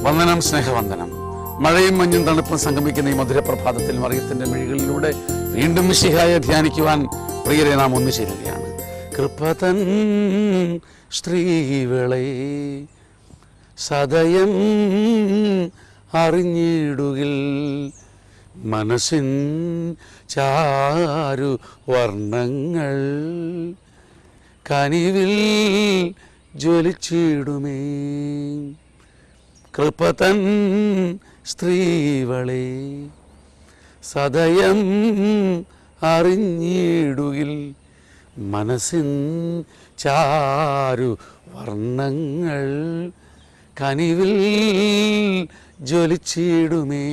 വന്ദനം, സ്നേഹവന്ദനം. മഴയും മഞ്ഞും തണുപ്പും സംഗമിക്കുന്ന ഈ മധുരപ്രഭാതത്തിൽ മറിയത്തിൻ്റെ മിഴികളിലൂടെ വീണ്ടും മിശിഹായെ ധ്യാനിക്കുവാൻ പ്രിയരെ നാം ഒന്നു ചേരുകയാണ്. കൃപതൻ സ്ത്രീകളെ സദയം അറിഞ്ഞിടുകിൽ, മനസ്സിൻ ചാരു വർണ്ണങ്ങൾ കനിവിൽ ജ്വലിച്ചിടുമേ. കൃപതൻ സ്ത്രീകളെ സദയം അറിഞ്ഞിടുകിൽ, മനസ്സിൻ ചാരു വർണ്ണങ്ങൾ കനിവിൽ ജ്വലിച്ചിടുമേ.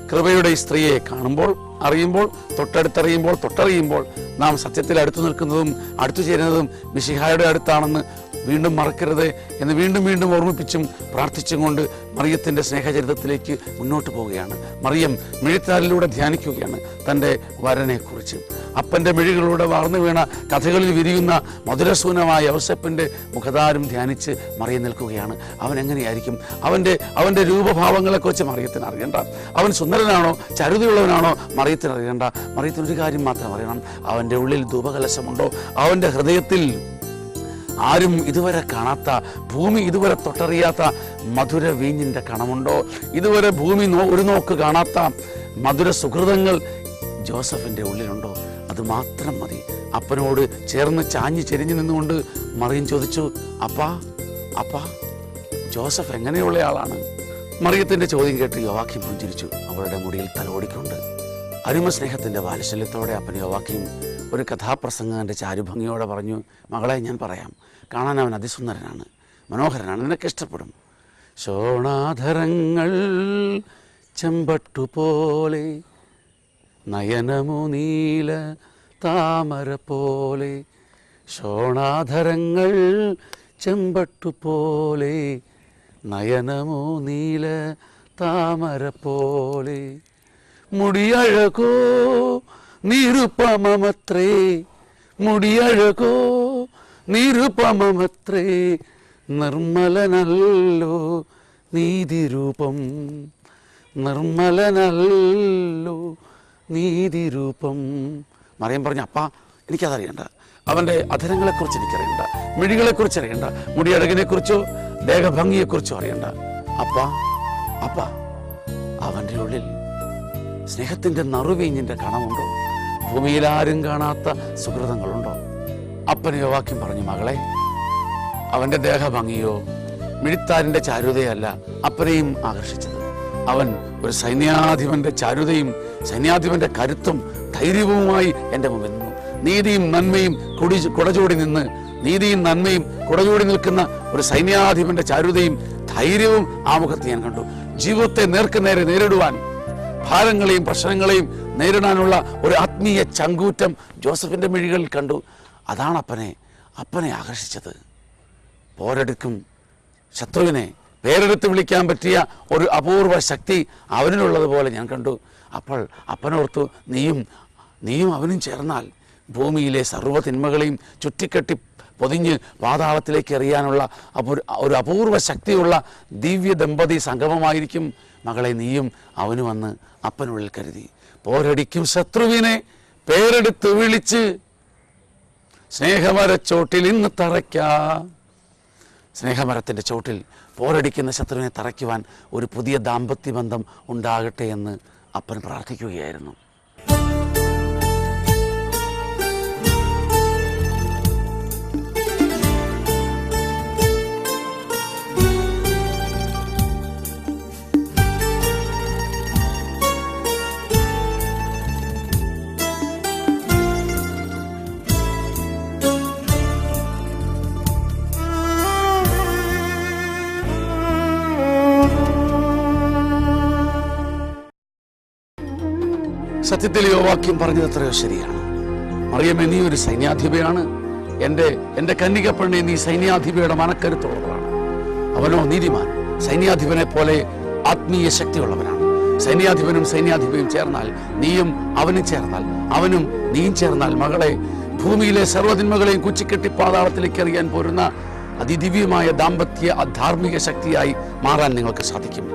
കൃപയുടെ ഈ സ്ത്രീയെ കാണുമ്പോൾ, അറിയുമ്പോൾ, തൊട്ടറിയുമ്പോൾ നാം സത്യത്തിൽ അടുത്തു നിൽക്കുന്നതും അടുത്തു ചേരുന്നതും മിശിഹായുടെ അടുത്താണെന്ന് വീണ്ടും മറക്കരുത് എന്ന് വീണ്ടും ഓർമ്മിപ്പിച്ചും പ്രാർത്ഥിച്ചും കൊണ്ട് മറിയത്തിൻ്റെ സ്നേഹചരിതത്തിലേക്ക് മുന്നോട്ട് പോവുകയാണ്. മറിയം മിഴിത്താലിലൂടെ ധ്യാനിക്കുകയാണ് തൻ്റെ വരനെക്കുറിച്ച്. അപ്പൻ്റെ മിഴികളിലൂടെ വാർന്നു വീണ കഥകളിൽ വിരിയുന്ന മധുരസൂനമായ യൗസേപ്പിൻ്റെ മുഖതാരം ധ്യാനിച്ച് മറിയം നിൽക്കുകയാണ്. അവൻ എങ്ങനെയായിരിക്കും? അവൻ്റെ രൂപഭാവങ്ങളെക്കുറിച്ച് മറിയത്തിന് അറിയണ്ട. അവൻ സുന്ദരനാണോ ചരുതയുള്ളവനാണോ മറിയത്തിന് അറിയണ്ട. മറിയത്തിനൊരു കാര്യം മാത്രം അറിയണം, അവൻ്റെ ഉള്ളിൽ ധൂപകലശമുണ്ടോ, അവൻ്റെ ഹൃദയത്തിൽ ആരും ഇതുവരെ കാണാത്ത, ഭൂമി ഇതുവരെ തൊട്ടറിയാത്ത മധുര വീഞ്ഞിൻ്റെ കണമുണ്ടോ, ഇതുവരെ ഭൂമി ഒരു നോക്ക് കാണാത്ത മധുര സുഹൃതങ്ങൾ ജോസഫിൻ്റെ ഉള്ളിലുണ്ടോ? അത് മാത്രം മതി. അപ്പനോട് ചേർന്ന് ചാഞ്ഞ് ചെരിഞ്ഞു നിന്നുകൊണ്ട് മറിയം ചോദിച്ചു, അപ്പാ ജോസഫ് എങ്ങനെയുള്ള ആളാണ്? മറിയത്തിൻ്റെ ചോദ്യം കേട്ട് യോവാക്യം പുഞ്ചിരിച്ചു, അവളുടെ മുടിയിൽ തലോടിക്കൊണ്ട്. അരുമ സ്നേഹത്തിൻ്റെ വാത്സല്യത്തോടെ അപ്പൻ യോവാക്യം ഒരു കഥാപ്രസംഗൻ്റെ ചാരുഭംഗിയോടെ പറഞ്ഞു, മകളെ ഞാൻ പറയാം, കാണാൻ അവൻ അതിസുന്ദരനാണ്, മനോഹരനാണ്, നിനക്ക് ഇഷ്ടപ്പെടും. ശോണാധരങ്ങൾ ചെമ്പട്ടുപോലെ, നയനമു നീല താമര പോലെ. ശോണാധരങ്ങൾ ചെമ്പട്ടുപോലെ, നയനമു നീല താമര പോലെ. മുടിയഴകോ നിരുപമമത്രേ, മുടിയഴകോ നിരുപമമത്രേ, നിർമ്മലനല്ലോ നീതിരൂപം, നിർമ്മലനല്ലോ നീതിരൂപം. മറിയം പറഞ്ഞു, അപ്പാ എനിക്കതറിയണ്ട, അവൻ്റെ അധരങ്ങളെക്കുറിച്ച് എനിക്കറിയണ്ട, മിഴികളെക്കുറിച്ച് അറിയണ്ട, മുടിയഴകിനെക്കുറിച്ചോ ദേഹഭംഗിയെക്കുറിച്ചോ അറിയണ്ട. അപ്പാ അവൻ്റെ ഉള്ളിൽ സ്നേഹത്തിൻ്റെ നറുവീഞ്ഞിൻ്റെ കണമുണ്ടോ? ഭൂമിയിൽ ആരും കാണാത്ത സുഹൃതങ്ങളുണ്ടോ? അപ്പന് യോവാക്യം പറഞ്ഞു, മകളെ, അവൻ്റെ ദേഹഭംഗിയോ മിഴിത്താരിൻ്റെ ചാരുതയല്ല അപ്പനെയും ആകർഷിച്ചത്. അവൻ ഒരു സൈന്യാധിപൻ്റെ ചാരുതയും സൈന്യാധിപൻ്റെ കരുത്തും ധൈര്യവുമായി എൻ്റെ മുമ്പിൽ നിന്നു. നീതിയും നന്മയും കുടചൂടി നിൽക്കുന്ന ഒരു സൈന്യാധിപൻ്റെ ചാരുതയും ധൈര്യവും ആ മുഖത്ത് ഞാൻ കണ്ടു. ജീവിതത്തെ നേർക്കുനേരെ നേരിടുവാൻ, ഭാരങ്ങളെയും പ്രശ്നങ്ങളെയും നേരിടാനുള്ള ഒരു ആത്മീയ ചങ്കൂറ്റം ജോസഫിൻ്റെ മിഴികളിൽ കണ്ടു. അതാണ് അപ്പനെ ആകർഷിച്ചത്. പോരെടുക്കും ശത്രുവിനെ പേരെടുത്ത് വിളിക്കാൻ പറ്റിയ ഒരു അപൂർവ ശക്തി അവനിലുള്ളതുപോലെ ഞാൻ കണ്ടു. അപ്പോൾ അപ്പനോർത്തു, നീയും അവനും ചേർന്നാൽ ഭൂമിയിലെ സർവ്വ തിന്മകളെയും ചുറ്റിക്കെട്ടി പൊതിഞ്ഞ് പാതാളത്തിലേക്ക് എറിയാനുള്ള ഒരു അപൂർവ ശക്തിയുള്ള ദിവ്യ ദമ്പതി സംഗമമായിരിക്കും മകളെ നീയും അവനും എന്ന് അപ്പനുള്ളിൽ കരുതി. പോരടിക്കും ശത്രുവിനെ പേരെടുത്ത് വിളിച്ച് സ്നേഹമരച്ചോട്ടിൽ ഇന്ന് തറയ്ക്കാം. സ്നേഹമരത്തിൻ്റെ ചോട്ടിൽ പോരടിക്കുന്ന ശത്രുവിനെ തറയ്ക്കുവാൻ ഒരു പുതിയ ദാമ്പത്യ ബന്ധം ഉണ്ടാകട്ടെ എന്ന് അപ്പൻ പ്രാർത്ഥിക്കുകയായിരുന്നു. സത്യത്തിൽ യോവാക്യം പറഞ്ഞത് എത്രയോ ശരിയാണ്. മറിയമേ, നീ ഒരു സൈന്യാധിപയാണ്. എൻ്റെ കന്യക പെണ്ണെ, നീ സൈന്യാധിപയുടെ മനക്കരുത്തുള്ളവളാണ്. അവനോ നീതിമാൻ, സൈന്യാധിപനെ പോലെ ആത്മീയ ശക്തിയുള്ളവനാണ്. സൈന്യാധിപനും ചേർന്നാൽ, നീയും അവനും ചേർന്നാൽ, അവനും നീയും ചേർന്നാൽ, മകളെ, ഭൂമിയിലെ സർവ്വതിന്മകളെയും കുച്ചിക്കെട്ടി പാതാളത്തിലേക്ക് എറിയാൻ പോരുന്ന അതിദിവ്യമായ ദാമ്പത്യ ധാർമ്മിക ശക്തിയായി മാറാൻ നിങ്ങൾക്ക് സാധിക്കും.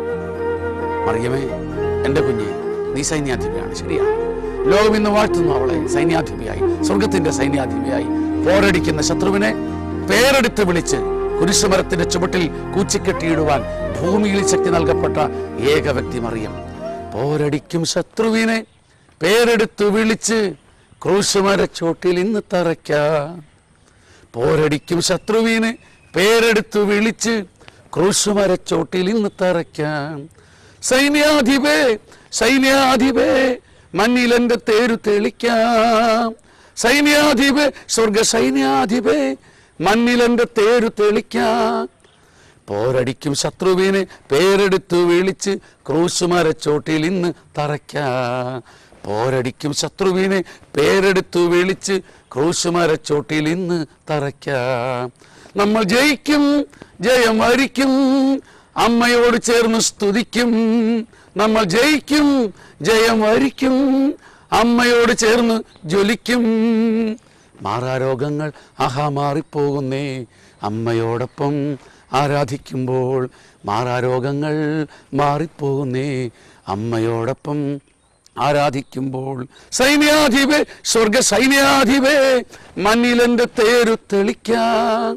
മറിയമേ, എൻ്റെ കുഞ്ഞെ, നീ സൈന്യാധിപയാണ്, ശരിയാണ്. ലോകം ഇന്ന് വാഴ്ത്തുന്നു അവളെ സൈന്യാധിപയായി, സ്വർഗത്തിന്റെ സൈന്യാധിപയായി. പോരടിക്കുന്ന ശത്രുവിനെ പേരെടുത്ത് വിളിച്ച് കുരിശുമരത്തിന്റെ ചുവട്ടിൽ കൂച്ചിക്കെട്ടിയിടുവാൻ ഭൂമിയിൽ ശക്തി നൽകപ്പെട്ട ഏക വ്യക്തി മറിയം. പോരടിക്കും ശത്രുവിനെ പേരെടുത്തു വിളിച്ച് ക്രൂശുമരച്ചോട്ടിൽ ഇന്ന് തറയ്ക്കാം. പോരടിക്കും ശത്രുവിനെ പേരെടുത്തു വിളിച്ച് ക്രൂശുമരച്ചോട്ടിൽ ഇന്ന് തറയ്ക്കാം. സൈന്യാധിപേ, സൈന്യാധിപേ, മണ്ണിൽ എൻ്റെ തേരു തെളിക്കാം. സൈന്യാധിപേ, സ്വർഗ സൈന്യാധിപേ, മണ്ണിൽ എൻ്റെ തേരു തെളിക്കാം. പോരടിക്കും ശത്രുവിനെ പേരെടുത്തു വിളിച്ച് ക്രൂശുമരച്ചോട്ടിൽ ഇന്ന് തറയ്ക്കാം. പോരടിക്കും ശത്രുവിനെ പേരെടുത്തു വിളിച്ച് ക്രൂശുമരച്ചോട്ടിൽ ഇന്ന് തറയ്ക്കാം. നമ്മൾ ജയിക്കും, ജയം വരിക്കും, അമ്മയോട് ചേർന്ന് സ്തുതിക്കും. നമ്മൾ ജയിക്കും, ജയം വരിക്കും, അമ്മയോട് ചേർന്ന് ജ്വലിക്കും. മാറാരോഗങ്ങൾ മാറിപ്പോകുന്നേ അമ്മയോടൊപ്പം ആരാധിക്കുമ്പോൾ. മാറാരോഗങ്ങൾ മാറിപ്പോകുന്നേ അമ്മയോടൊപ്പം ആരാധിക്കുമ്പോൾ. സൈന്യാധിപേ, സ്വർഗ സൈന്യാധിപേ, മണ്ണിലെൻ്റെ തേരു തെളിക്കാം.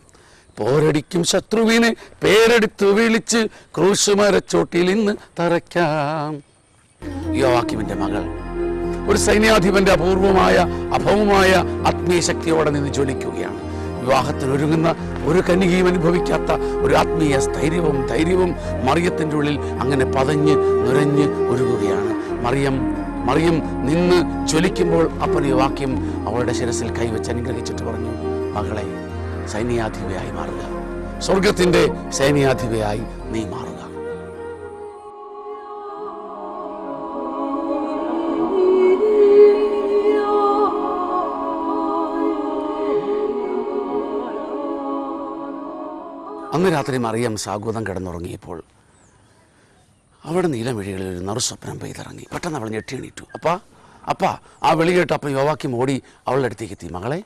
പോരടിക്കും ശത്രുവിനെ പേരെടുത്തു വിളിച്ച് ക്രൂശുമരച്ചോട്ടിൽ ഇന്ന് തറയ്ക്കാം. യോവാക്കീമിന്റെ മകൾ ഒരു സൈന്യാധിപന്റെ അപൂർവമായ അഭവമായ ആത്മീയ ശക്തിയോടെ നിന്ന് ജ്വലിക്കുകയാണ്. വിവാഹത്തിനൊരുങ്ങുന്ന ഒരു കന്യകയും അനുഭവിക്കാത്ത ഒരു ആത്മീയ ധൈര്യവും മറിയത്തിൻ്റെ ഉള്ളിൽ അങ്ങനെ പതഞ്ഞ് നുരഞ്ഞ് ഒരുങ്ങുകയാണ്. മറിയം നിന്ന് ജ്വലിക്കുമ്പോൾ അപ്പൻ യോവാക്കീം അവളുടെ ശിരസിൽ കൈവച്ച് അനുഗ്രഹിച്ചിട്ട് പറഞ്ഞു, മകളെ, സൈന്യാധിപയായി മാറുക, സ്വർഗത്തിന്റെ സൈന്യാധിപയായി നീ മാറുക. അന്ന് രാത്രി മറിയം സാഗൂതം കിടന്നുറങ്ങിയപ്പോൾ അവിടെ നീലമിഴികളിൽ ഒരു നറുസ്വപ്നം പെയ്തിറങ്ങി. പെട്ടെന്ന് അവൾ ഞെട്ടി എണീറ്റു. അപ്പാ ആ വിളി കേട്ട് അപ്പം യോവാക്കീം ഓടി അവളുടെ അടുത്തേക്ക് എത്തി. മകളെ,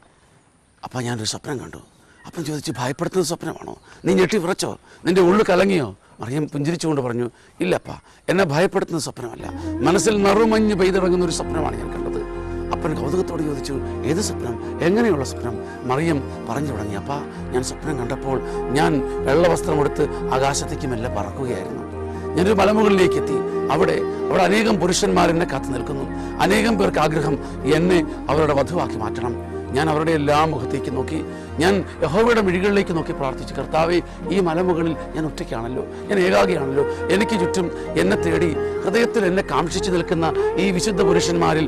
അപ്പം ഞാനൊരു സ്വപ്നം കണ്ടു. അപ്പം ചോദിച്ചു, ഭയപ്പെടുത്തുന്ന സ്വപ്നമാണോ? നീ ഞെട്ടി വിറച്ചോ? നിന്റെ ഉള്ളു കലങ്ങിയോ? മറിയം പുഞ്ചിരിച്ചുകൊണ്ട് പറഞ്ഞു, ഇല്ലപ്പാ, എന്നെ ഭയപ്പെടുത്തുന്ന സ്വപ്നമല്ല, മനസ്സിൽ നറുമഞ്ഞ് പെയ്തിറങ്ങുന്ന ഒരു സ്വപ്നമാണ് ഞാൻ കണ്ടത്. അപ്പൻ കൗതുകത്തോട് ചോദിച്ചു, ഏത് സ്വപ്നം, എങ്ങനെയുള്ള സ്വപ്നം? മറിയം പറഞ്ഞു തുടങ്ങി, അപ്പാ, ഞാൻ സ്വപ്നം കണ്ടപ്പോൾ ഞാൻ വെള്ളവസ്ത്രമെടുത്ത് ആകാശത്തേക്ക് മെല്ലെ പറക്കുകയായിരുന്നു. ഞാനൊരു മലമുകളിലേക്ക് എത്തി. അവിടെ അനേകം പുരുഷന്മാർ എന്നെ കാത്തു നിൽക്കുന്നു. അനേകം പേർക്ക് ആഗ്രഹം എന്നെ അവരുടെ വധുവാക്കി മാറ്റണം. ഞാൻ അവരുടെ എല്ലാ മുഖത്തേക്ക് നോക്കി, ഞാൻ യഹോവയുടെ മിഴികളിലേക്ക് നോക്കി പ്രാർത്ഥിച്ചു, കർത്താവേ, ഈ മലമുകളിൽ ഞാൻ ഒറ്റയ്ക്കാണല്ലോ, ഞാൻ ഏകാഗിയാണല്ലോ, എനിക്ക് ചുറ്റും എന്നെ തേടി ഹൃദയത്തിൽ എന്നെ കാംക്ഷിച്ചു നിൽക്കുന്ന ഈ വിശുദ്ധ പുരുഷന്മാരിൽ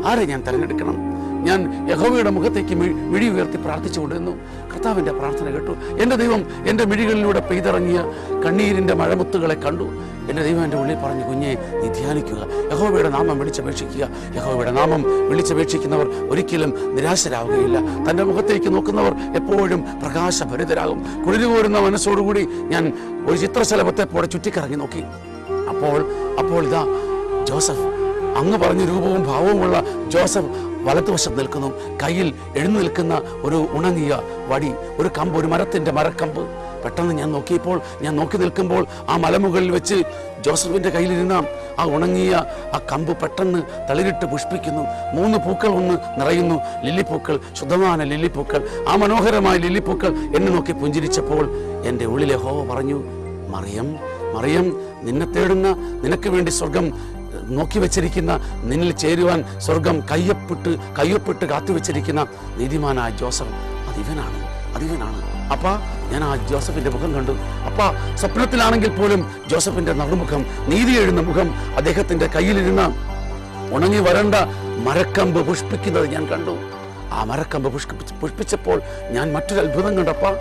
ആരെ ഞാൻ തിരഞ്ഞെടുക്കണം? ഞാൻ യഹോവയുടെ മുഖത്തേക്ക് മിഴി ഉയർത്തി പ്രാർത്ഥിച്ചുകൊണ്ടിരുന്നു. കർത്താവിൻ്റെ പ്രാർത്ഥന കേട്ടു. എൻ്റെ ദൈവം എൻ്റെ മിഴികളിലൂടെ പെയ്തിറങ്ങിയ കണ്ണീരിൻ്റെ മഴമുത്തുകളെ കണ്ടു. എൻ്റെ ദൈവം എൻ്റെ ഉള്ളിൽ പറഞ്ഞു, കുഞ്ഞെ, നീ ധ്യാനിക്കുക, യഹോവയുടെ നാമം വിളിച്ചപേക്ഷിക്കുക. യഹോവയുടെ നാമം വിളിച്ചപേക്ഷിക്കുന്നവർ ഒരിക്കലും നിരാശരാവുകയില്ല. തൻ്റെ മുഖത്തേക്ക് നോക്കുന്നവർ എപ്പോഴും പ്രകാശഭരിതരാകും. കുളിരുകോരുന്ന മനസ്സോടുകൂടി ഞാൻ ഒരു ചിത്രശലഭത്തെ പോലെ ചുറ്റിക്കറങ്ങി നോക്കി. അപ്പോൾ ഇതാ ജോസഫ്, അങ്ങ് പറഞ്ഞ രൂപവും ഭാവവുമുള്ള ജോസഫ് വലത്തുവശം നിൽക്കുന്നു. കയ്യിൽ എഴുന്നേൽക്കുന്ന ഒരു ഉണങ്ങിയ വടി, ഒരു കമ്പ്, ഒരു മരക്കമ്പ്. പെട്ടെന്ന് ഞാൻ നോക്കി നിൽക്കുമ്പോൾ ആ മലമുകളിൽ വെച്ച് ജോസഫിന്റെ കയ്യിലിരുന്ന ആ ഉണങ്ങിയ ആ കമ്പ് പെട്ടെന്ന് തളിരിട്ട് പുഷ്പിക്കുന്നു. 3 പൂക്കൾ ഒന്ന് നിറയുന്നു, ലില്ലിപ്പൂക്കൾ, ശുദ്ധമായ ലില്ലിപ്പൂക്കൾ. ആ മനോഹരമായ ലില്ലിപ്പൂക്കൾ എന്നെ നോക്കി പുഞ്ചിരിച്ചപ്പോൾ എൻ്റെ ഉള്ളിലെ യഹോവ പറഞ്ഞു, മറിയം, നിന്നെ തേടുന്ന, നിനക്ക് വേണ്ടി സ്വർഗം നോക്കി വെച്ചിരിക്കുന്ന, നിന്നിൽ ചേരുവാൻ സ്വർഗം കയ്യൊപ്പിട്ട് കാത്തുവെച്ചിരിക്കുന്ന നീതിമാനായ ജോസഫ് അതിവനാണ്. അപ്പാ, ഞാൻ ആ ജോസഫിന്റെ മുഖം കണ്ടു. അപ്പാ, സ്വപ്നത്തിലാണെങ്കിൽ പോലും ജോസഫിന്റെ നറുമുഖം, നീതി എഴുന്ന മുഖം, അദ്ദേഹത്തിന്റെ കയ്യിലിരുന്ന ഉണങ്ങി വരണ്ട മരക്കമ്പ് പുഷ്പിക്കുന്നത് ഞാൻ കണ്ടു. ആ മരക്കമ്പ് പുഷ്പിച്ചപ്പോൾ ഞാൻ മറ്റൊരു അത്ഭുതം കണ്ടപ്പാ.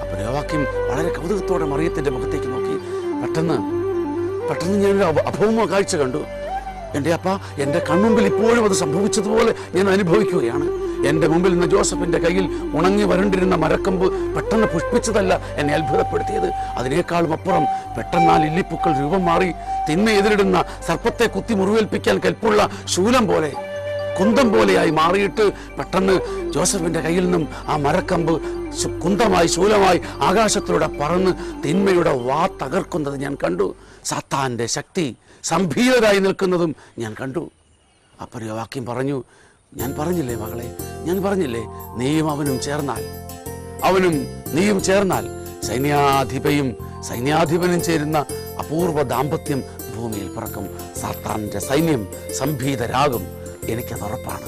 അപ്പോൾ യോവാക്കീം വളരെ കൗതുകത്തോടെ മറിയത്തിന്റെ മുഖത്തേക്ക് നോക്കി. പെട്ടെന്ന് ഞാനൊരു അഭൗമ കാഴ്ച കണ്ടു. എൻ്റെ അപ്പ, എൻ്റെ കൺമുമ്പിൽ ഇപ്പോഴും അത് സംഭവിച്ചതുപോലെ ഞാൻ അനുഭവിക്കുകയാണ്. എൻ്റെ മുമ്പിൽ നിന്ന് ജോസഫിൻ്റെ കയ്യിൽ ഉണങ്ങി വരണ്ടിരുന്ന മരക്കമ്പ് പെട്ടെന്ന് പുഷ്പിച്ചതല്ല എന്നെ അത്ഭുതപ്പെടുത്തിയത്. അതിനേക്കാളും അപ്പുറം പെട്ടെന്ന് ആ ലില്ലിപ്പൂക്കൾ രൂപം മാറി തിന്മ എതിരിടുന്ന സർപ്പത്തെ കുത്തി മുറിവേൽപ്പിക്കാൻ കൽപ്പുള്ള ശൂലം പോലെ കുന്തം പോലെയായി മാറിയിട്ട് പെട്ടെന്ന് ജോസഫിന്റെ കയ്യിൽ നിന്നും ആ മരക്കമ്പ് കുന്തമായി ശൂലമായി ആകാശത്തിലൂടെ പറന്ന് തിന്മയുടെ വാ തകർക്കുന്നത് ഞാൻ കണ്ടു. സാത്താന്റെ ശക്തി സംഭീതരായി നിൽക്കുന്നതും ഞാൻ കണ്ടു. അപ്പോൾ യോവാക്യം പറഞ്ഞു, ഞാൻ പറഞ്ഞില്ലേ മകളെ, ഞാൻ പറഞ്ഞില്ലേ, നീയും അവനും ചേർന്നാൽ സൈന്യാധിപനും ചേരുന്ന അപൂർവ ദാമ്പത്യം ഭൂമിയിൽ പിറക്കും. സാത്താന്റെ സൈന്യം സംഭീതരാകും, എനിക്കത് ഉറപ്പാണ്.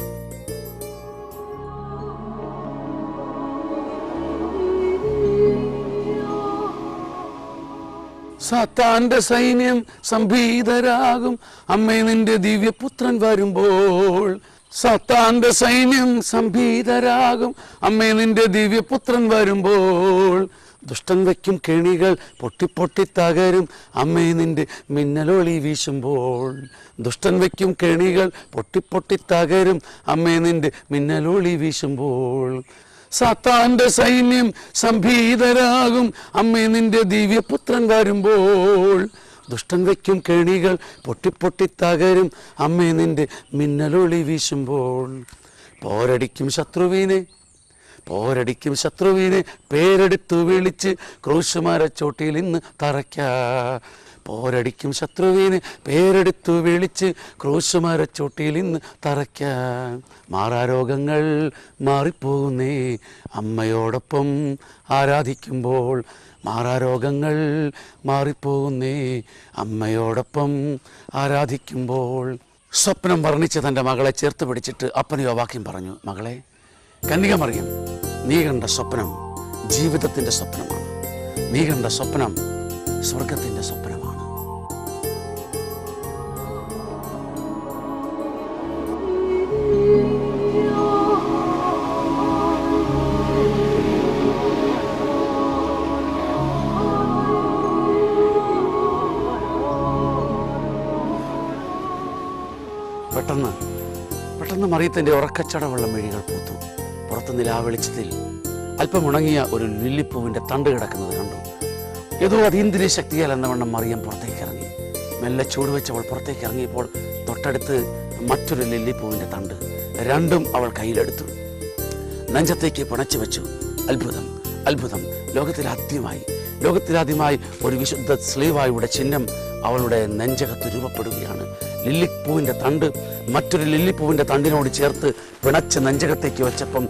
സാത്താന്റെ സൈന്യം സംഭീതരാകും, അമ്മേ നിന്റെ ദിവ്യപുത്രൻ വരുമ്പോൾ. സാത്താന്റെ സൈന്യം സംഭീതരാകും, അമ്മേ നിന്റെ ദിവ്യപുത്രൻ വരുമ്പോൾ. ദുഷ്ടൻ വയ്ക്കും കെണികൾ പൊട്ടി തകരും, അമ്മേ നിന്റെ മിന്നലൊളി വീശുമ്പോൾ. ദുഷ്ടൻ വയ്ക്കും കെണികൾ പൊട്ടി തകരും, അമ്മേ നിന്റെ മിന്നലൊളി വീശുമ്പോൾ. സാത്താന്റെ സൈന്യം സംഭീതരാകും, അമ്മേ നിന്റെ ദിവ്യപുത്രൻ വരുമ്പോൾ. ദുഷ്ടൻ വയ്ക്കും കെണികൾ പൊട്ടി തകരും, അമ്മേ നിന്റെ മിന്നലൊളി വീശുമ്പോൾ. പോരടിക്കും ശത്രുവിനെ പേരെടുത്തു വിളിച്ച് ക്രൂശുമരച്ചോട്ടിൽ ഇന്ന് തറയ്ക്കാം. പോരടിക്കും ശത്രുവിനെ പേരെടുത്തു വിളിച്ച് ക്രൂശുമരച്ചോട്ടിൽ ഇന്ന് തറയ്ക്കാം. മാറാരോഗങ്ങൾ മാറിപ്പോകുന്നേ അമ്മയോടൊപ്പം ആരാധിക്കുമ്പോൾ. മാറാരോഗങ്ങൾ മാറിപ്പോകുന്നേ അമ്മയോടൊപ്പം ആരാധിക്കുമ്പോൾ. സ്വപ്നം വർണ്ണിച്ച് തൻ്റെ മകളെ ചേർത്ത് പിടിച്ചിട്ട് അപ്പൻ യോവാക്യം പറഞ്ഞു, മകളെ കന്യക മറിയം, നീ കണ്ട സ്വപ്നം ജീവിതത്തിൻ്റെ സ്വപ്നമാണ്. നീ കണ്ട സ്വപ്നം സ്വർഗത്തിൻ്റെ സ്വപ്നമാണ്. പെട്ടെന്ന് മറിയത്തിൻ്റെ ഉറക്കച്ചടവുള്ള മിഴികൾ പൂത്തു. പുറത്ത് നിലാവെളിച്ചത്തിൽ അല്പം ഉണങ്ങിയ ഒരു ലില്ലിപ്പൂവിൻ്റെ തണ്ട് കിടക്കുന്നത് കണ്ടു. ഏതോ അതീന്ദ്രിയ ശക്തിയാൽ എന്നവണ്ണം മറിയം പുറത്തേക്ക് ഇറങ്ങി. മെല്ലെ ചൂടുവെച്ചവൾ പുറത്തേക്ക് ഇറങ്ങിയപ്പോൾ തൊട്ടടുത്ത് മറ്റൊരു ലില്ലിപ്പൂവിൻ്റെ തണ്ട്. രണ്ടും അവൾ കയ്യിലെടുത്തു, നെഞ്ചത്തേക്ക് പിണച്ചു വെച്ചു. അത്ഭുതം! ലോകത്തിലാദ്യമായി ഒരു വിശുദ്ധ സ്ലീവായുടെ ചിഹ്നം അവളുടെ നെഞ്ചകത്ത് രൂപപ്പെടുകയാണ്. ലില്ലിപ്പൂവിൻ്റെ തണ്ട് മറ്റൊരു ലില്ലിപ്പൂവിൻ്റെ തണ്ടിനോട് ചേർത്ത് പിണച്ച് നെഞ്ചകത്തേക്ക് വെച്ചപ്പം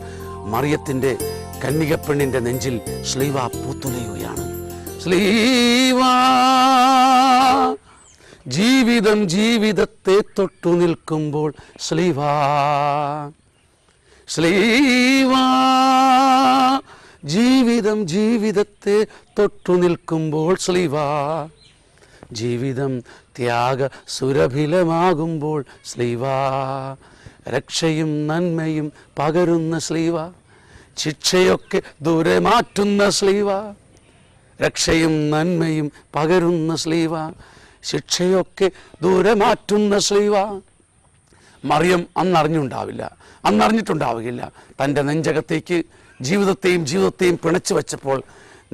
മറിയത്തിൻ്റെ കന്യകപ്പെണ്ണിൻ്റെ നെഞ്ചിൽ സ്ലീവ പൂത്തുലയുകയാണ്. സ്ലീവാ ജീവിതത്തെ തൊട്ടു നിൽക്കുമ്പോൾ, സ്ലീവാ ജീവിതത്തെ തൊട്ടു നിൽക്കുമ്പോൾ, സ്ലീവാ ജീവിതം ത്യാഗ സുരഭിലമാകുമ്പോൾ, സ്ലീവാ രക്ഷയും നന്മയും പകരുന്ന സ്ലീവ, ശിക്ഷയൊക്കെ ദൂരെ മാറ്റുന്ന സ്ലീവ. രക്ഷയും നന്മയും പകരുന്ന സ്ലീവ, ശിക്ഷയൊക്കെ ദൂരെ മാറ്റുന്ന സ്ലീവ. മറിയം അന്നറിഞ്ഞിട്ടുണ്ടാവുകയില്ല. തൻ്റെ നെഞ്ചകത്തേക്ക് ജീവിതത്തെയും പിണച്ചു വെച്ചപ്പോൾ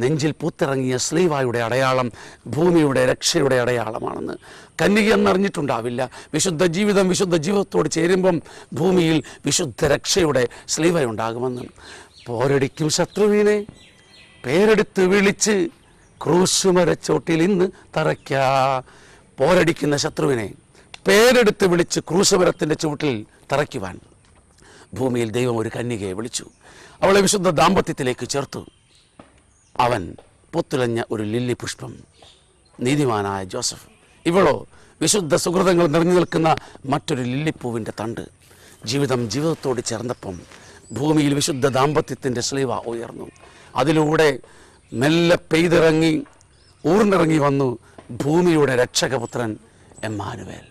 നെഞ്ചിൽ പൂത്തിറങ്ങിയ സ്ലീവായുടെ അടയാളം ഭൂമിയുടെ രക്ഷയുടെ അടയാളമാണെന്ന്. കന്യക എന്നറിഞ്ഞിട്ടുണ്ടാവില്ല. വിശുദ്ധ ജീവിതത്തോട് ചേരുമ്പം ഭൂമിയിൽ വിശുദ്ധ രക്ഷയുടെ സ്ലീവയുണ്ടാകുമെന്ന്. പോരടിക്കും ശത്രുവിനെ പേരെടുത്ത് വിളിച്ച് ക്രൂശുമരച്ചോട്ടിൽ ഇന്ന് തറയ്ക്കാ. പോരടിക്കുന്ന ശത്രുവിനെ പേരെടുത്ത് വിളിച്ച് ക്രൂശുമരത്തിൻ്റെ ചുവട്ടിൽ തറയ്ക്കുവാൻ ഭൂമിയിൽ ദൈവം ഒരു കന്യകയെ വിളിച്ചു. അവളെ വിശുദ്ധ ദാമ്പത്യത്തിലേക്ക് ചേർത്തു. അവൻ പൊത്തുലഞ്ഞ ഒരു ലില്ലി പുഷ്പം, നീതിമാനായ ജോസഫ്. ഇവളോ വിശുദ്ധ സുഹൃതങ്ങൾ നിറഞ്ഞു നിൽക്കുന്ന മറ്റൊരു ലില്ലിപ്പൂവിൻ്റെ തണ്ട്. ജീവിതത്തോട് ചേർന്നപ്പം ഭൂമിയിൽ വിശുദ്ധ ദാമ്പത്യത്തിൻ്റെ സ്ലീവ ഉയർന്നു. അതിലൂടെ മെല്ലെ പെയ്തിറങ്ങി ഊർന്നിറങ്ങി വന്നു ഭൂമിയുടെ രക്ഷകപുത്രൻ എമ്മാനുവേൽ.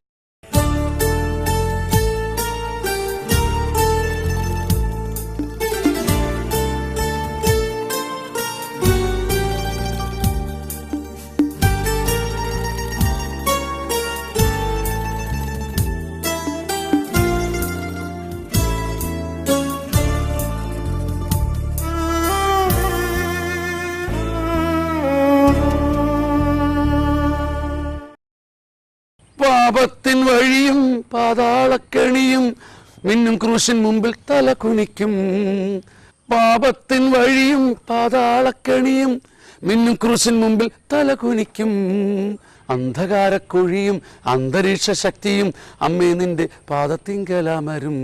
പാപത്തിൻ വഴിയും പാതാളക്കെണിയും മിന്നും ക്രൂശിൻ മുമ്പിൽ തല കുനിക്കും. പാപത്തിൻ വഴിയും പാതാളക്കണിയും മിന്നും ക്രൂശിൻ മുമ്പിൽ തല കുനിക്കും. അന്ധകാരക്കുഴിയും അന്തരീക്ഷ ശക്തിയും അമ്മേ നിന്റെ പാദത്തിങ്കലമരും.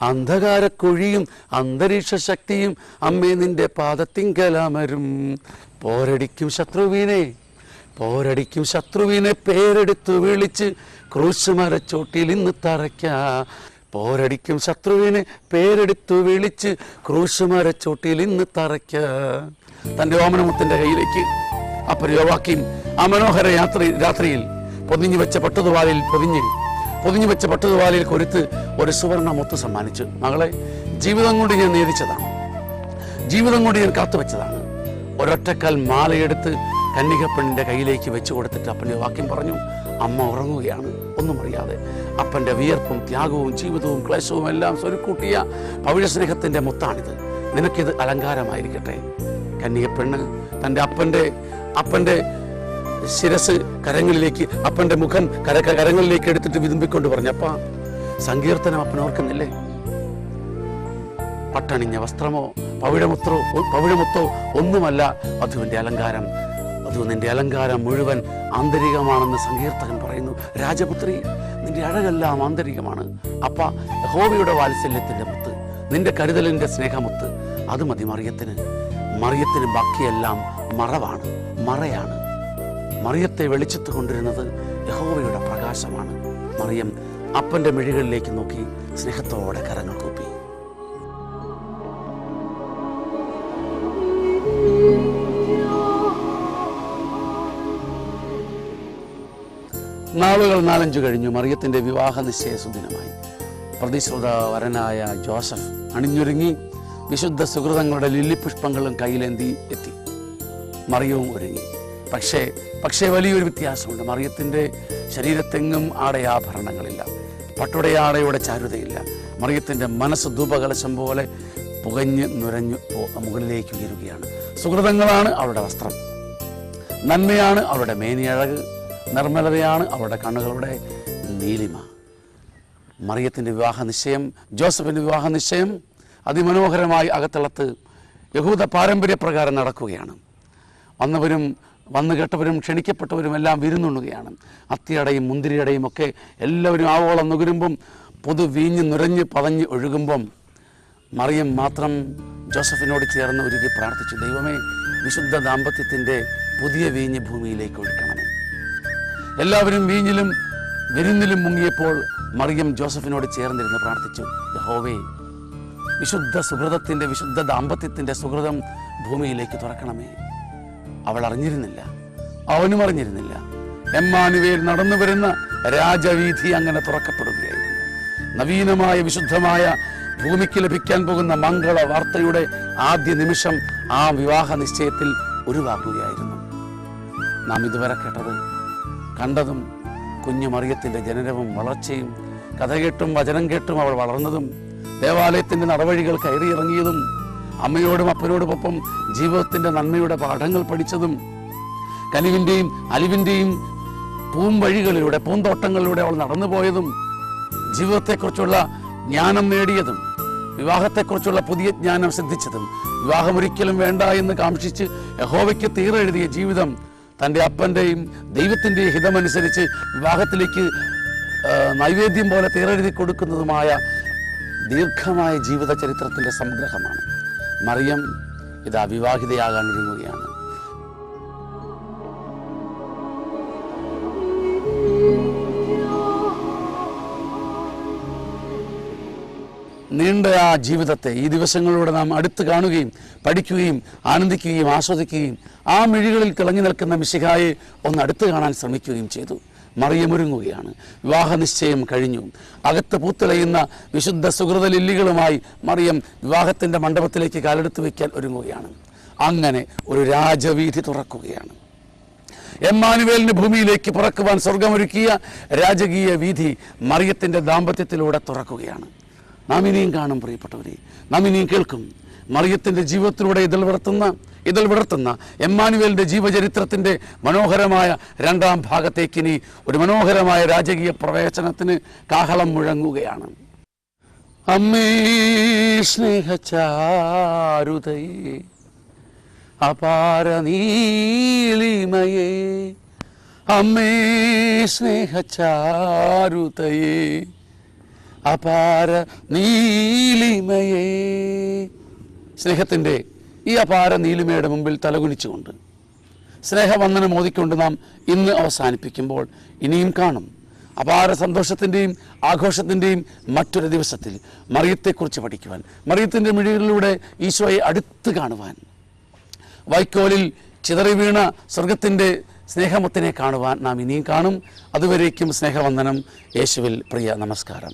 അന്ധകാരക്കുഴിയും അന്തരീക്ഷ ശക്തിയും അമ്മേ നിന്റെ പാദത്തിങ്കലമരും. പോരടിക്കും ശത്രുവിനെ പേരെടുത്തു വിളിച്ച് ക്രൂശ് മരച്ചോട്ടിൽ ഇന്ന് തറയ്ക്ക. പോരടിക്കും ശത്രുവിനെ പേരെടുത്തു വിളിച്ച് ക്രൂശ് മരച്ചോട്ടിൽ ഇന്ന് തറയ്ക്ക. തൻ്റെ ഓമനമുത്തിൻ്റെ കയ്യിലേക്ക് അപ്പൻ യോവാക്കീം ആ മനോഹര രാത്രിയിൽ പൊതിഞ്ഞു വെച്ച പട്ടുതുവാലിൽ കൊരുത്ത് ഒരു സുവർണ മുത്ത് സമ്മാനിച്ചു. മകളെ, ജീവിതം കൊണ്ട് ഞാൻ നേദിച്ചതാണ്, ജീവിതം കൊണ്ട് ഞാൻ കാത്തുവെച്ചതാണ്. ഒരൊറ്റക്കാൽ മാലയെടുത്ത് കന്യകപ്പെണ്ണിൻ്റെ കയ്യിലേക്ക് വെച്ചു കൊടുത്തിട്ട് അപ്പൻ യോവാക്കീം പറഞ്ഞു, അമ്മ ഉറങ്ങുകയാണ്. ഒന്നും അറിയാതെ അപ്പൻ്റെ വിയർപ്പും ത്യാഗവും ജീവിതവും ക്ലേശവും എല്ലാം സ്വരുക്കൂട്ടിയ പവിഴ സ്നേഹത്തിൻ്റെ മുത്താണിത്. നിനക്കിത് അലങ്കാരമായിരിക്കട്ടെ. കന്യകപ്പെണ്ണ് തൻ്റെ അപ്പൻ്റെ ശിരസ് കരങ്ങളിലേക്ക്, അപ്പൻ്റെ മുഖം കരങ്ങളിലേക്ക് എടുത്തിട്ട് വിതുമ്പിക്കൊണ്ട് പറഞ്ഞു, അപ്പ സങ്കീർത്തനം അപ്പൻ ഓർക്കുന്നില്ലേ? പട്ടണിഞ്ഞ വസ്ത്രമോ പവിഴമുത്തോ ഒന്നുമല്ല വധുവിൻ്റെ അലങ്കാരം. വധു നിന്റെ അലങ്കാരം മുഴുവൻ ആന്തരികമാണെന്ന് സങ്കീർത്തകൻ പറയുന്നു. രാജപുത്രി, നിന്റെ അഴകെല്ലാം ആന്തരികമാണ്. അപ്പ യഹോവയുടെ വാത്സല്യത്തിൻ്റെ മുത്ത്, നിന്റെ കരുതലിൻ്റെ സ്നേഹമുത്ത്, അത് മതി മറിയത്തിന്. ബാക്കിയെല്ലാം മറയാണ്. മറിയത്തെ വെളിച്ചത്ത് കൊണ്ടിരുന്നത് യഹോവയുടെ പ്രകാശമാണ്. മറിയം അപ്പൻ്റെ മിഴികളിലേക്ക് നോക്കി സ്നേഹത്തോടെ കരങ്ങൾ കൂപ്പി. നാളുകൾ 4-5 കഴിഞ്ഞു. മറിയത്തിൻ്റെ വിവാഹ നിശ്ചയ സുദിനമായി. പ്രതിശ്രുത വരനായ ജോസഫ് അണിഞ്ഞൊരുങ്ങി വിശുദ്ധ സുഹൃതങ്ങളുടെ ലില്ലിപുഷ്പങ്ങളും കയ്യിലേന്തി എത്തി. മറിയവും ഒരുങ്ങി. പക്ഷേ വലിയൊരു വ്യത്യാസമുണ്ട്. മറിയത്തിൻ്റെ ശരീരത്തെങ്ങും ആടയാഭരണങ്ങളില്ല, പട്ടുടയാടയുടെ ചാരുതയില്ല. മറിയത്തിൻ്റെ മനസ്സ് ധൂപകലശം പോലെ പുകഞ്ഞ് നുരഞ്ഞു മുകളിലേക്ക് ഉയരുകയാണ്. സുഹൃതങ്ങളാണ് അവളുടെ വസ്ത്രം, നന്മയാണ് അവളുടെ മേനിയഴക്, നിർമ്മലതയാണ് അവളുടെ കണ്ണുകളുടെ നീലിമ. മറിയത്തിൻ്റെ വിവാഹ നിശ്ചയം, ജോസഫിൻ്റെ വിവാഹ നിശ്ചയം അതിമനോഹരമായി അകത്തളത്ത് യഹൂദ പാരമ്പര്യപ്രകാരം നടക്കുകയാണ്. വന്നു കേട്ടവരും ക്ഷണിക്കപ്പെട്ടവരും എല്ലാം വിരുന്നുണ്ണുകയാണ്. അത്തിയടയും മുന്തിരിയടയും ഒക്കെ എല്ലാവരും ആവോളം നുകരുമ്പം വീഞ്ഞ് നുരഞ്ഞ് പതഞ്ഞ് ഒഴുകുമ്പം മറിയം മാത്രം ജോസഫിനോട് ചേർന്ന് ഒരുക്കി പ്രാർത്ഥിച്ചു, ദൈവമേ, വിശുദ്ധ ദാമ്പത്യത്തിൻ്റെ പുതിയ വീഞ്ഞ് ഭൂമിയിലേക്ക് ഒഴുക്കണമേ. എല്ലാവരും വിരുന്നിലും മുങ്ങിയപ്പോൾ മറിയം ജോസഫിനോട് ചേർന്നിരുന്ന് പ്രാർത്ഥിച്ചു, യഹോവേ, വിശുദ്ധ ദാമ്പത്യത്തിൻ്റെ സുഹൃതം ഭൂമിയിലേക്ക് തുറക്കണമേ. അവൾ അറിഞ്ഞിരുന്നില്ല, അവനും അറിഞ്ഞിരുന്നില്ല. എമ്മാനുവേൽ നടന്നു വരുന്ന രാജവീഥി അങ്ങനെ തുറക്കപ്പെടുകയായിരുന്നു. നവീനമായ വിശുദ്ധമായ ഭൂമിക്ക് ലഭിക്കാൻ പോകുന്ന മംഗള വാർത്തയുടെ ആദ്യ നിമിഷം ആ വിവാഹ നിശ്ചയത്തിൽ ഉരുവാക്കുകയായിരുന്നു. നാം ഇതുവരെ കണ്ടതും കുഞ്ഞു മറിയത്തിൻ്റെ ജനനവും വളർച്ചയും കഥ കേട്ടും വചനം കേട്ടും അവൾ വളർന്നതും ദേവാലയത്തിൻ്റെ നടവഴികൾ കയറിയിറങ്ങിയതും അമ്മയോടും അപ്പനോടുമൊപ്പം ജീവിതത്തിൻ്റെ നന്മയുടെ പാഠങ്ങൾ പഠിച്ചതും കനിവിൻ്റെയും അലിവിൻ്റെയും പൂംവഴികളിലൂടെ പൂന്തോട്ടങ്ങളിലൂടെ അവൾ നടന്നുപോയതും ജീവിതത്തെക്കുറിച്ചുള്ള ജ്ഞാനം നേടിയതും വിവാഹത്തെക്കുറിച്ചുള്ള പുതിയ ജ്ഞാനം സിദ്ധിച്ചതും വിവാഹമൊരിക്കലും വേണ്ട എന്ന് കാംക്ഷിച്ച് യഹോവയ്ക്ക് തീരെഴുതിയ ജീവിതം തൻ്റെ അപ്പൻ്റെയും ദൈവത്തിൻ്റെയും ഹിതമനുസരിച്ച് വിവാഹത്തിലേക്ക് നൈവേദ്യം പോലെ തീരെഴുതി കൊടുക്കുന്നതുമായ ദീർഘമായ ജീവിത ചരിത്രത്തിൻ്റെ സംഗ്രഹമാണ്. മറിയം ഇതാ വിവാഹിതയാകാൻ ഒരുങ്ങുകയാണ്. നീണ്ട ആ ജീവിതത്തെ ഈ ദിവസങ്ങളിലൂടെ നാം അടുത്ത് കാണുകയും പഠിക്കുകയും ആനന്ദിക്കുകയും ആസ്വദിക്കുകയും ആ മിഴികളിൽ തിളങ്ങി നിൽക്കുന്ന മിശിഹായെ ഒന്ന് അടുത്ത് കാണാൻ ശ്രമിക്കുകയും ചെയ്തു. മറിയം ഒരുങ്ങുകയാണ്. വിവാഹ നിശ്ചയം കഴിഞ്ഞു. അകത്ത് പൂത്തിളയുന്ന വിശുദ്ധ സുഹൃത ലില്ലികളുമായി മറിയം വിവാഹത്തിൻ്റെ മണ്ഡപത്തിലേക്ക് കാലെടുത്ത് വയ്ക്കാൻ ഒരുങ്ങുകയാണ്. അങ്ങനെ ഒരു രാജവീഥി തുറക്കുകയാണ്. എമ്മാനുവേലിന് ഭൂമിയിലേക്ക് പുറക്കുവാൻ സ്വർഗമൊരുക്കിയ രാജകീയ വീഥി മറിയത്തിൻ്റെ ദാമ്പത്യത്തിലൂടെ തുറക്കുകയാണ്. നാം ഇനിയും കാണും പ്രിയപ്പെട്ടവരെ, നാം ഇനിയും കേൾക്കും. മറിയത്തിൻ്റെ ജീവിതത്തിലൂടെ ഇതൾ വിടർത്തുന്ന എമ്മാനുവേലിൻ്റെ ജീവചരിത്രത്തിൻ്റെ മനോഹരമായ 2ാം ഭാഗത്തേക്കിനി ഒരു മനോഹരമായ രാജകീയ പ്രവേശനത്തിന് കാഹളം മുഴങ്ങുകയാണ്. അമ്മേ സ്നേഹചാരുതയേ, അപാര നീലിമയേ, അമ്മേ സ്നേഹചാരുതയേ, അപാര നീലിമയേ. സ്നേഹത്തിൻ്റെ ഈ അപാര നീലിമയുടെ മുമ്പിൽ തലകുനിച്ചുകൊണ്ട് സ്നേഹവന്ദനം മോദിക്കൊണ്ട് നാം ഇന്ന് അവസാനിപ്പിക്കുമ്പോൾ ഇനിയും കാണും അപാര സന്തോഷത്തിൻ്റെയും ആഘോഷത്തിൻ്റെയും മറ്റൊരു ദിവസത്തിൽ മറിയത്തെക്കുറിച്ച് പഠിക്കുവാൻ, മറിയത്തിൻ്റെ മിഴികളിലൂടെ ഈശോയെ അടുത്ത് കാണുവാൻ, വൈക്കോലിൽ ചിതറി വീണ സ്വർഗത്തിൻ്റെ സ്നേഹമുത്തിനെ കാണുവാൻ നാം ഇനിയും കാണും. അതുവരേക്കും സ്നേഹവന്ദനം. യേശുവിൽ പ്രിയ നമസ്കാരം.